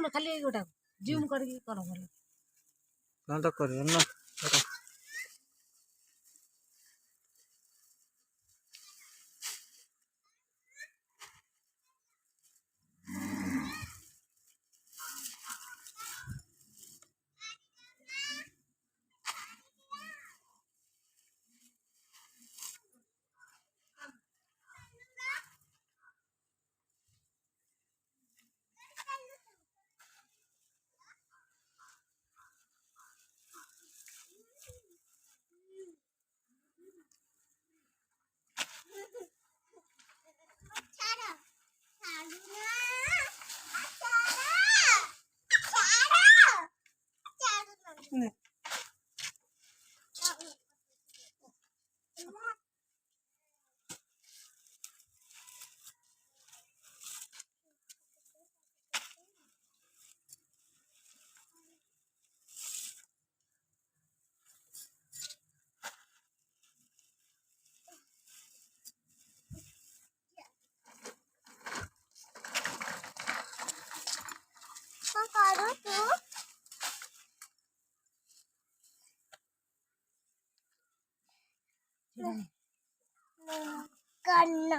କରୁନ ଖାଲି ଏଇଗୋଟା ଜୁମ୍ କରିକି କର ଭଲ। କଣ ତ କରିବ ନା करना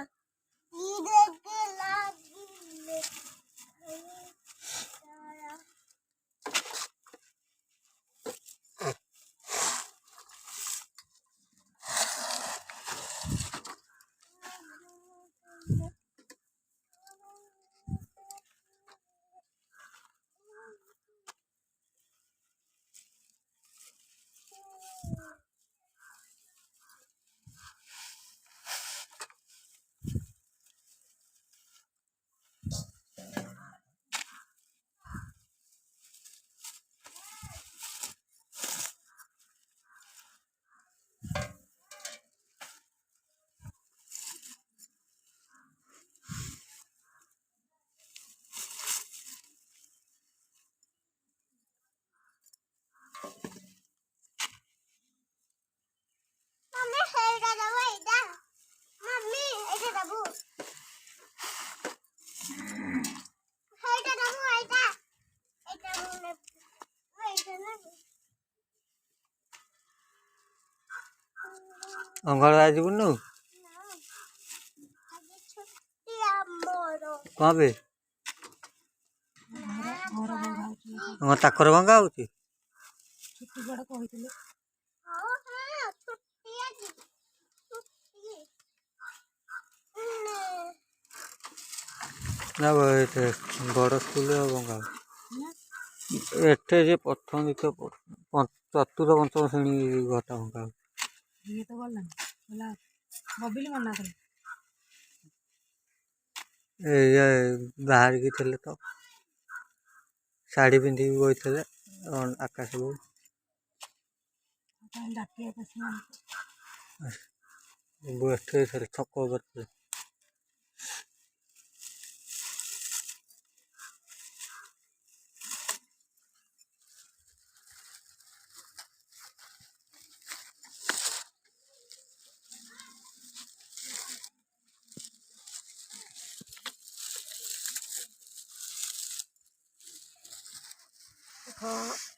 मम्मी हेडा दबो एटा मम्मी एटा दबो हेडा दबो एटा एटा मुने एटा ना अंगड़ आज बुनु आज छुट्टी हमरो कहाँ पे ताकर भंगा होची ଛୁଟି ବଡ଼ କହିଥିଲେ हां हां छुट्टी आज छुट्टी ना एटे बड़ स्कूल भंगा एटे जे प्रथम द्वितीय चतुर्थ पंचम श्रेणी घरटा भंगा ଇଏ ତ ଗଲାନି ହେଲା ବବିଲି ମନା କଲେ ବାହାରିକି ଥିଲେ ତ ଶାଢ଼ୀ ପିନ୍ଧିକି ବଇଥିଲେ ଆକାଶ ବୋଉ ତାହେଲେ ଡାକିବା ପଛେ ଏଠି ଛକ ଉପରେ ହଁ